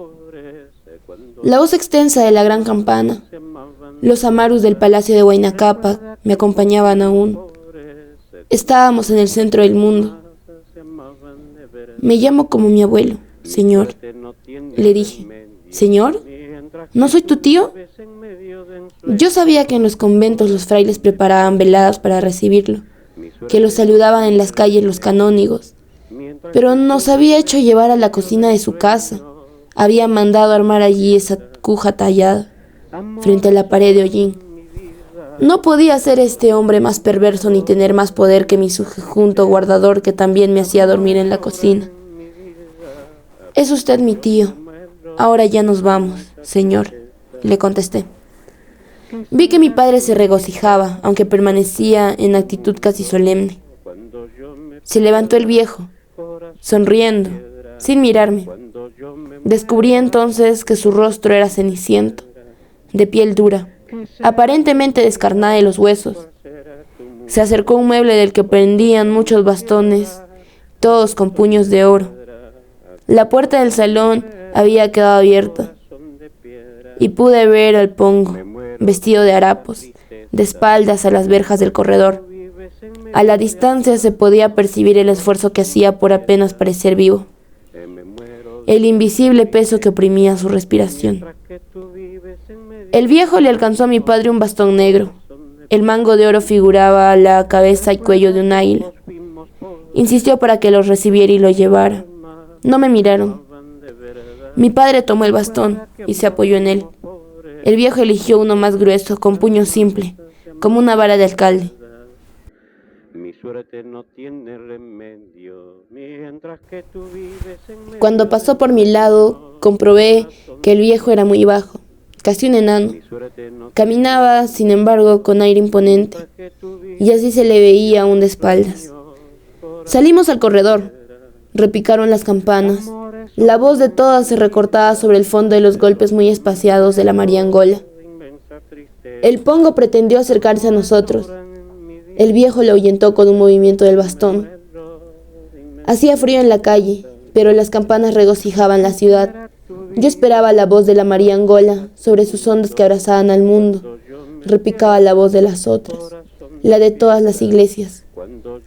La voz extensa de la gran campana, los amarus del palacio de Huayna Cápac me acompañaban aún. Estábamos en el centro del mundo. Me llamo como mi abuelo, señor, le dije. ¿Señor? ¿No soy tu tío? Yo sabía que en los conventos los frailes preparaban veladas para recibirlo, que lo saludaban en las calles los canónigos, pero nos había hecho llevar a la cocina de su casa. Había mandado armar allí esa cuja tallada, frente a la pared de hollín. No podía ser este hombre más perverso ni tener más poder que mi subjunto guardador que también me hacía dormir en la cocina. Es usted mi tío. Ahora ya nos vamos, señor, le contesté. Vi que mi padre se regocijaba, aunque permanecía en actitud casi solemne. Se levantó el viejo, sonriendo, sin mirarme. Descubrí entonces que su rostro era ceniciento, de piel dura, aparentemente descarnada de los huesos. Se acercó a un mueble del que pendían muchos bastones, todos con puños de oro. La puerta del salón había quedado abierta y pude ver al Pongo, vestido de harapos, de espaldas a las verjas del corredor. A la distancia se podía percibir el esfuerzo que hacía por apenas parecer vivo, el invisible peso que oprimía su respiración. El viejo le alcanzó a mi padre un bastón negro. El mango de oro figuraba la cabeza y cuello de un águila. Insistió para que lo recibiera y lo llevara. No me miraron. Mi padre tomó el bastón y se apoyó en él. El viejo eligió uno más grueso, con puño simple, como una vara de alcalde. Cuando pasó por mi lado, comprobé que el viejo era muy bajo, casi un enano. Caminaba, sin embargo, con aire imponente, y así se le veía aún de espaldas. Salimos al corredor. Repicaron las campanas. La voz de todas se recortaba sobre el fondo de los golpes muy espaciados de la mariangola. El Pongo pretendió acercarse a nosotros. El viejo lo ahuyentó con un movimiento del bastón. Hacía frío en la calle, pero las campanas regocijaban la ciudad. Yo esperaba la voz de la mariangola sobre sus ondas que abrazaban al mundo. Repicaba la voz de las otras, la de todas las iglesias.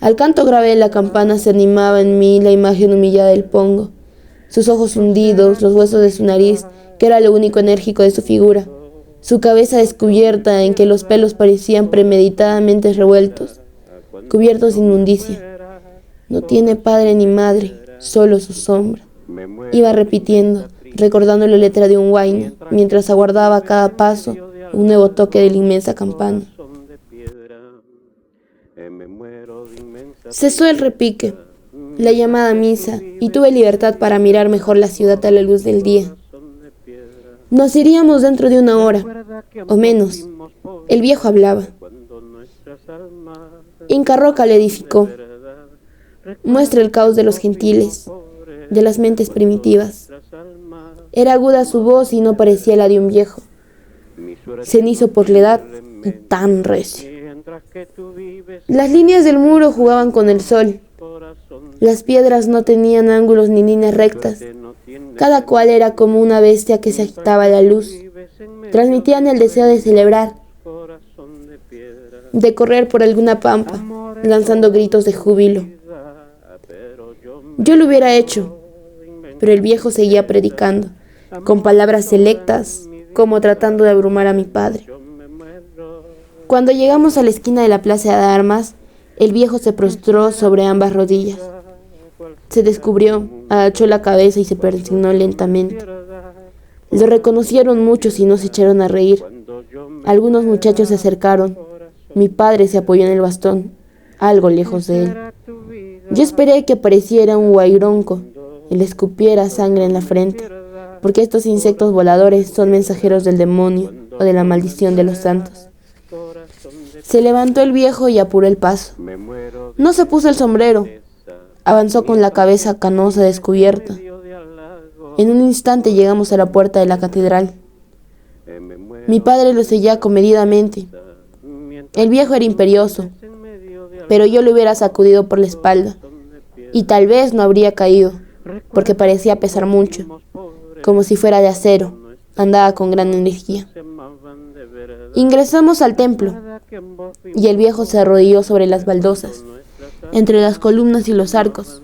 Al canto grave de la campana se animaba en mí la imagen humillada del Pongo, sus ojos hundidos, los huesos de su nariz, que era lo único enérgico de su figura, su cabeza descubierta en que los pelos parecían premeditadamente revueltos, cubiertos de inmundicia. No tiene padre ni madre, solo su sombra. Iba repitiendo, recordando la letra de un huayna, mientras aguardaba a cada paso un nuevo toque de la inmensa campana. Cesó el repique, la llamada a misa, y tuve libertad para mirar mejor la ciudad a la luz del día. Nos iríamos dentro de una hora, o menos. El viejo hablaba. Inca Roca le edificó. Muestra el caos de los gentiles, de las mentes primitivas. Era aguda su voz y no parecía la de un viejo, cenizo por la edad y tan recio. Las líneas del muro jugaban con el sol. Las piedras no tenían ángulos ni líneas rectas. Cada cual era como una bestia que se agitaba a la luz. Transmitían el deseo de celebrar, de correr por alguna pampa, lanzando gritos de júbilo. Yo lo hubiera hecho, pero el viejo seguía predicando, con palabras selectas, como tratando de abrumar a mi padre. Cuando llegamos a la esquina de la plaza de armas, el viejo se prostró sobre ambas rodillas. Se descubrió, agachó la cabeza y se persignó lentamente. Lo reconocieron muchos y no se echaron a reír. Algunos muchachos se acercaron. Mi padre se apoyó en el bastón, algo lejos de él. Yo esperé que apareciera un guaironco y le escupiera sangre en la frente, porque estos insectos voladores son mensajeros del demonio o de la maldición de los santos. Se levantó el viejo y apuró el paso. Me muero No se puso el sombrero. Avanzó con la cabeza canosa descubierta. de halago. En un instante llegamos a la puerta de la catedral. Me muero Mi padre lo seguía comedidamente. mientras El viejo era imperioso, en medio de pero yo le hubiera sacudido por la espalda. Y tal vez no habría caído, porque parecía pesar mucho, como si fuera de acero. Andaba con gran energía. amaban de verdad. Ingresamos al templo, Que en vos y el viejo se arrodilló sobre las baldosas, entre las columnas y los arcos,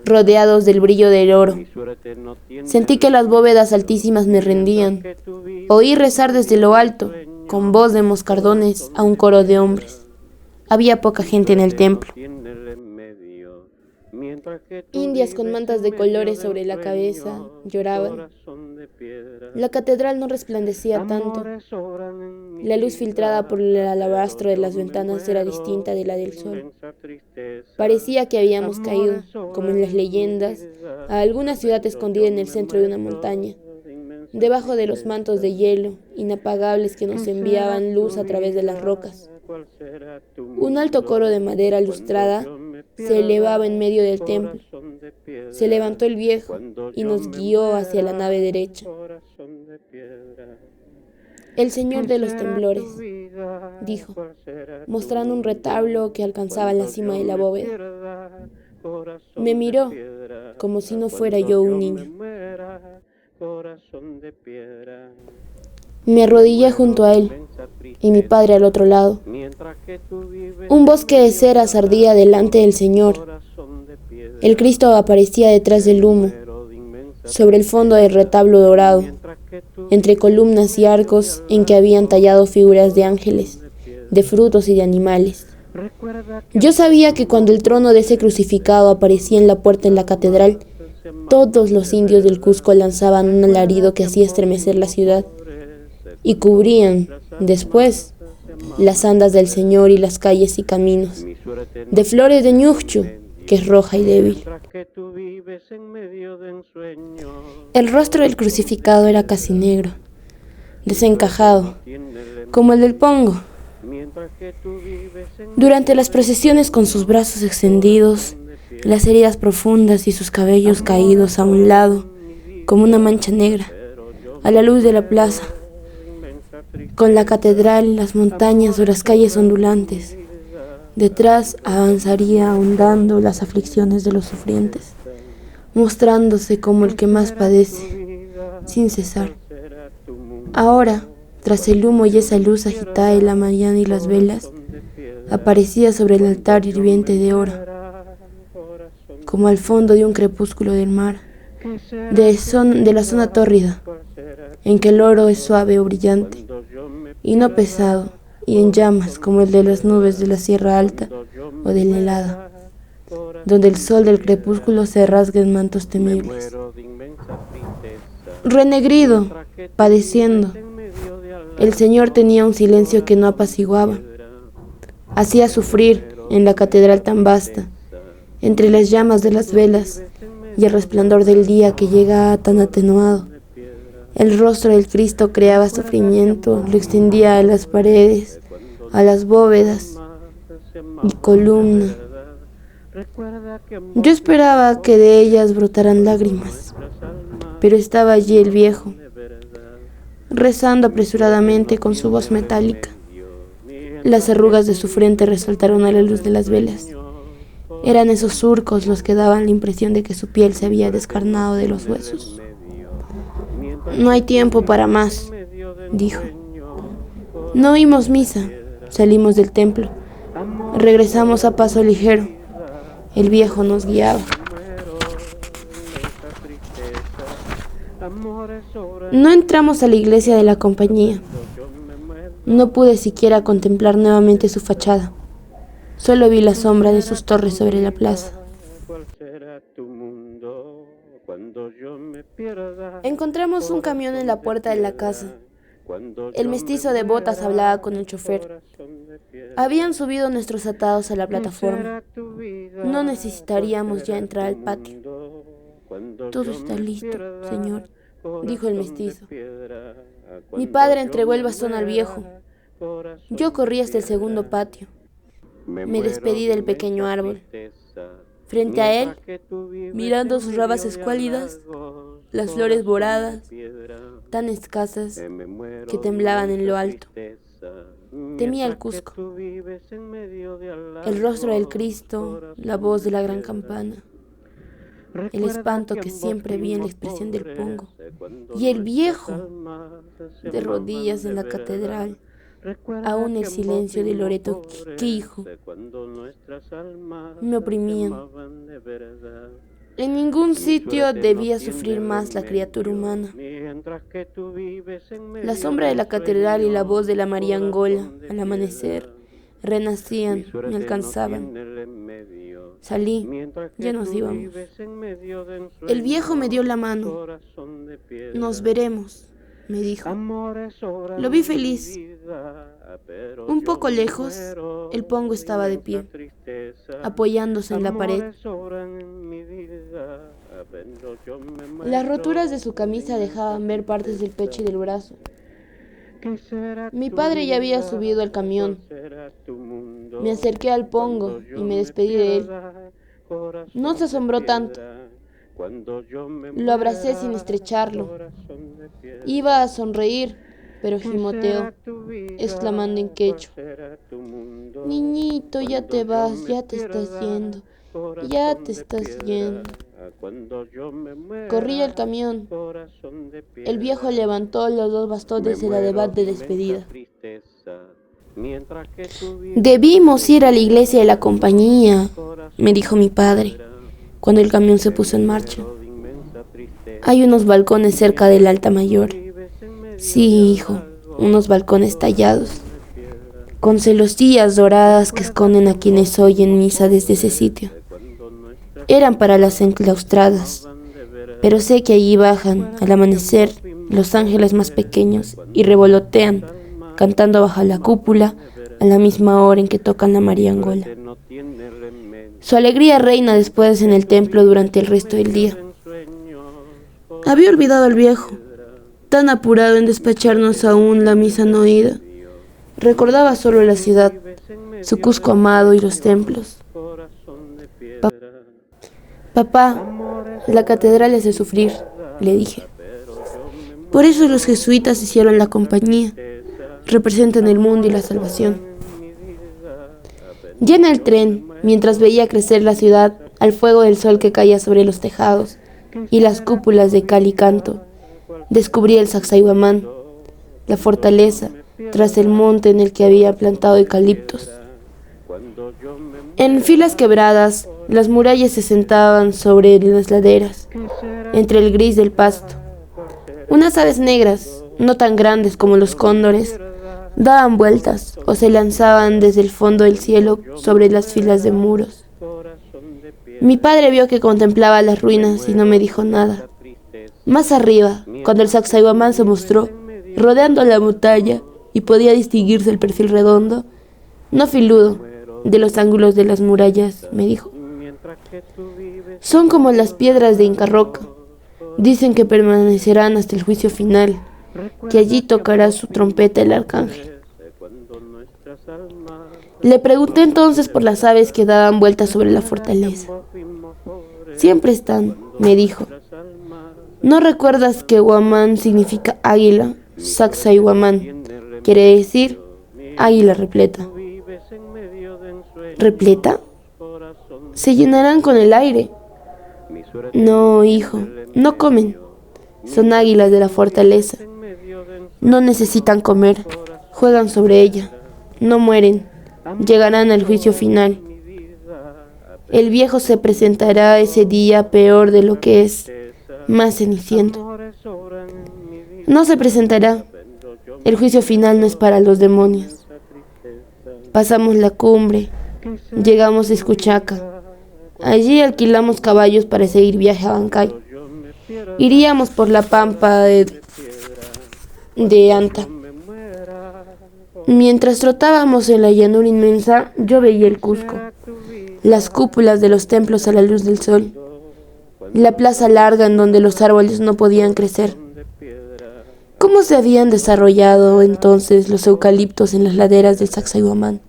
rodeados del brillo del oro. suerte no tiene Sentí que las bóvedas altísimas me rendían. tu vida. Oí rezar desde lo alto, con voz de moscardones, a un coro de hombres. Había poca gente en el templo. Tiene remedio. Mientras que tú Indias con vives mantas en de medio colores del sobre la sueño, cabeza lloraban. corazón de piedra. La catedral no resplandecía tanto. Amores sobran en mi La luz vida, filtrada por el alabastro de pero las yo me ventanas era muero distinta de la del de sol. inmensa tristeza. Parecía que habíamos Amores caído, sobran como en las en mi leyendas, vida, a alguna ciudad pero escondida yo en el me centro de una muero montaña, de inmensa debajo de los tristeza. mantos de hielo, inapagables que nos ¿Qué enviaban será luz tu a través de las vida? rocas. ¿Cuál será tu Un alto coro de madera mundo? lustrada Cuando yo me se elevaba en pierda, medio del templo. corazón de piedra. Se levantó el viejo Cuando y yo nos me guió hacia la muera, nave derecha. corazón de piedra. El señor ¿Qué de los será temblores, tu vida? dijo, ¿Cuál será tu mostrando un mundo? retablo que alcanzaba la Cuando cima yo de la me bóveda. pierda, corazón Me de miró piedra. como si no fuera Cuando yo un yo me niño. muera, corazón de piedra. Me arrodillé junto a él Inmensa y mi tristeza. padre al otro lado. Mientras que tú vives Un bosque de ceras ardía delante del Señor. corazón de piedra. El Cristo aparecía detrás del humo, Pero de inmensa sobre el fondo del retablo dorado, mientras que tú entre columnas y arcos en que habían tallado figuras de ángeles, de frutos y de animales. recuerda que Yo sabía que cuando el trono de ese crucificado aparecía en la puerta en la catedral, todos los indios del Cusco lanzaban un alarido que hacía estremecer la ciudad y cubrían, después, las andas del Señor y las calles y caminos, mi suerte no de flores de ñuchú, que es roja y débil. mientras que tú vives en medio de ensueño. El rostro del crucificado era casi negro, desencajado, como el del Pongo. Mientras que tú vives en Durante las procesiones con sus brazos extendidos, las heridas profundas y sus cabellos caídos a un lado, como una mancha negra, a la luz de la plaza, inmensa tristeza. con la catedral, las montañas o las calles ondulantes. Detrás avanzaría ahondando las aflicciones de los sufrientes, mostrándose como el que más padece, sin cesar. Será tu mundo Ahora, tras el humo y esa luz agitada de la mañana y las velas, de piedra. aparecía sobre el altar hirviente de oro, Corazón como al fondo de un crepúsculo del mar, que será de la zona tórrida, cuál será en que el oro es suave o brillante, cuando yo me y no pesado, y en llamas como el de las nubes de la Sierra Alta o de la helada, donde el sol del crepúsculo se rasga en mantos temibles. muero de inmensa tristeza. Renegrido, padeciendo, En medio de algo el Señor tenía un silencio que no apaciguaba. Hacía sufrir en la catedral tan vasta, entre las llamas de las velas y el resplandor del día que llega tan atenuado. El rostro del Cristo creaba sufrimiento, lo extendía a las paredes, a las bóvedas y columnas. recuerda que en Yo esperaba que de ellas brotaran lágrimas, pero estaba allí el viejo, rezando apresuradamente con su voz metálica. Las arrugas de su frente resaltaron a la luz de las velas. Eran esos surcos los que daban la impresión de que su piel se había descarnado de los huesos. No hay tiempo para más, dijo. No oímos misa, salimos del templo, regresamos a paso ligero. El viejo nos guiaba. No entramos a la iglesia de la compañía. No pude siquiera contemplar nuevamente su fachada. Solo vi la sombra de sus torres sobre la plaza. ¿Cuál será tu mundo cuando yo me pierda? Encontramos un camión en la puerta de la casa. Cuando El yo mestizo me de botas muera, hablaba con el chofer. corazón de piedra. Habían subido nuestros atados a la ¿Qué plataforma. será tu vida? No necesitaríamos ¿Cuál ya será entrar al tu patio. mundo cuando Todo yo está me listo, pierda? señor, dijo Corazón el de mestizo. piedra. Mi Cuando padre yo entregó el me bastón al muera, viejo, Yo corrí hasta el segundo patio. Me despedí del pequeño árbol. Frente a él, mirando sus ramas escuálidas, las flores moradas, tan escasas que temblaban en lo alto. Temía el Cusco, el rostro del Cristo, la voz de la gran campana, el espanto que siempre vi en la expresión del pongo, y el viejo de rodillas en la catedral, aún el silencio de Loreto Quijo me oprimían. En ningún sitio debía sufrir más la criatura humana. La sombra de la catedral y la voz de la María Angola, al amanecer, renacían, me alcanzaban. Salí, ya nos íbamos. El viejo me dio la mano. Nos veremos, me dijo. Lo vi feliz. Un poco lejos, el pongo estaba de pie, apoyándose en la pared. Las roturas de su camisa dejaban ver partes del pecho y del brazo. Mi padre ya había subido al camión. Me acerqué al pongo y me despedí de él. No se asombró tanto. Lo abracé sin estrecharlo. Iba a sonreír, pero gimoteó, exclamando en quechua: niñito, ya te vas, ya te estás yendo, ya te estás yendo. Corrí al camión. El viejo levantó los dos bastones en ademán de despedida. Debimos ir a la iglesia de la compañía, me dijo mi padre, cuando el camión se puso en marcha. Hay unos balcones cerca del altar mayor. Sí, hijo, unos balcones tallados, con celosías doradas que esconden a quienes oyen misa desde ese sitio. Eran para las enclaustradas, pero sé que allí bajan, al amanecer, los ángeles más pequeños y revolotean, cantando bajo la cúpula a la misma hora en que tocan la María Angola. Su alegría reina después en el templo durante el resto del día. Había olvidado al viejo, tan apurado en despacharnos aún la misa no oída. Recordaba solo la ciudad, su Cusco amado y los templos. Papá, la catedral es de sufrir, le dije. Por eso los jesuitas hicieron la compañía. Representan el mundo y la salvación. Ya en el tren, mientras veía crecer la ciudad al fuego del sol que caía sobre los tejados y las cúpulas de cal y canto, descubrí el Sacsayhuamán, la fortaleza, tras el monte en el que había plantado eucaliptos. En filas quebradas, las murallas se sentaban sobre las laderas, entre el gris del pasto. Unas aves negras, no tan grandes como los cóndores, daban vueltas o se lanzaban desde el fondo del cielo sobre las filas de muros. Mi padre vio que contemplaba las ruinas y no me dijo nada. Más arriba, cuando el Sacsayhuamán se mostró, rodeando la montaña, y podía distinguirse el perfil redondo, no filudo, de los ángulos de las murallas, me dijo. Son como las piedras de Inca Roca. Dicen que permanecerán hasta el juicio final, que allí tocará su trompeta el arcángel. Le pregunté entonces por las aves que daban vueltas sobre la fortaleza. Siempre están, me dijo. ¿No recuerdas que Huamán significa águila? Sacsayhuamán quiere decir águila repleta. ¿Repleta? Se llenarán con el aire. No, hijo, no comen. Son águilas de la fortaleza. No necesitan comer. Juegan sobre ella. No mueren. Llegarán al juicio final. El viejo se presentará ese día peor de lo que es, más ceniciento. No se presentará. El juicio final no es para los demonios. Pasamos la cumbre. Llegamos a Escuchaca. Allí alquilamos caballos para seguir viaje a Bancay. Iríamos por la pampa de Anta. Mientras trotábamos en la llanura inmensa, yo veía el Cusco, las cúpulas de los templos a la luz del sol, la plaza larga en donde los árboles no podían crecer. ¿Cómo se habían desarrollado entonces los eucaliptos en las laderas del Sacsayhuamán?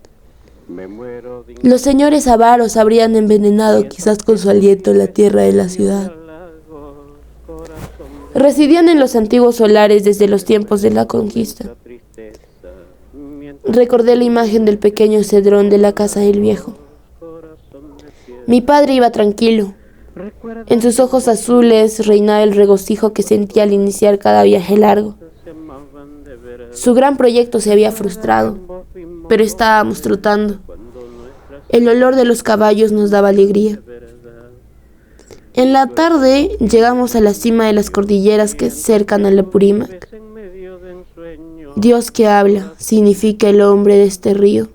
Los señores avaros habrían envenenado quizás con su aliento la tierra de la ciudad. Residían en los antiguos solares desde los tiempos de la conquista. Recordé la imagen del pequeño cedrón de la casa del viejo. Mi padre iba tranquilo. En sus ojos azules reinaba el regocijo que sentía al iniciar cada viaje largo. Su gran proyecto se había frustrado, pero estábamos trotando. El olor de los caballos nos daba alegría. En la tarde llegamos a la cima de las cordilleras que cercan al Apurímac. Dios que habla significa el hombre de este río.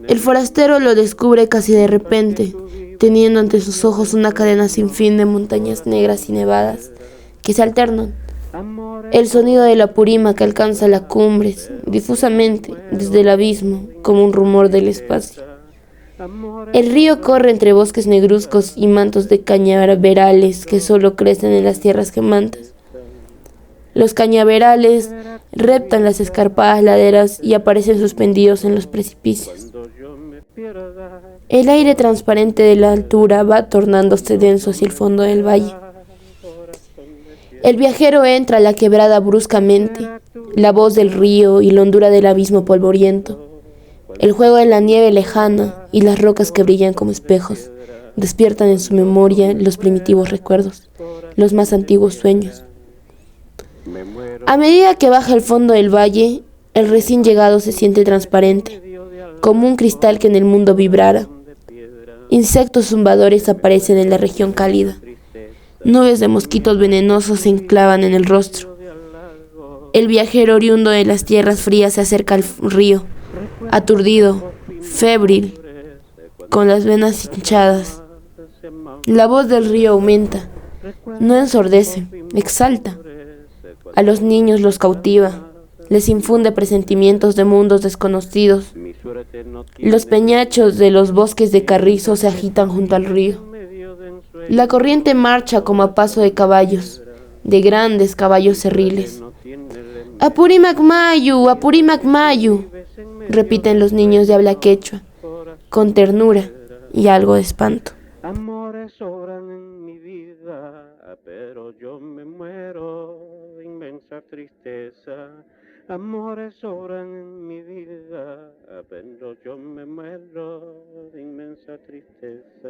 El forastero lo descubre casi de repente, teniendo ante sus ojos una cadena sin fin de montañas negras y nevadas que se alternan. El sonido del Apurímac alcanza las cumbres, difusamente, desde el abismo, como un rumor del espacio. El río corre entre bosques negruzcos y mantos de cañaverales que solo crecen en las tierras quemantes. Los cañaverales reptan las escarpadas laderas y aparecen suspendidos en los precipicios. El aire transparente de la altura va tornándose denso hacia el fondo del valle. El viajero entra a la quebrada bruscamente, la voz del río y la hondura del abismo polvoriento. El juego de la nieve lejana y las rocas que brillan como espejos despiertan en su memoria los primitivos recuerdos, los más antiguos sueños. A medida que baja el fondo del valle, el recién llegado se siente transparente, como un cristal que en el mundo vibrara. Insectos zumbadores aparecen en la región cálida. Nubes de mosquitos venenosos se enclavan en el rostro. El viajero oriundo de las tierras frías se acerca al río, aturdido, febril, con las venas hinchadas. La voz del río aumenta, no ensordece, exalta. A los niños los cautiva, les infunde presentimientos de mundos desconocidos. Los peñachos de los bosques de carrizo se agitan junto al río. La corriente marcha como a paso de caballos, de grandes caballos cerriles. Apurímac Mayu, Apurímac Mayu, repiten los niños de habla quechua, con ternura y algo de espanto. Amores sobran en mi vida, pero yo me muero de inmensa tristeza. Amores sobran en mi vida, pero yo me muero de inmensa tristeza.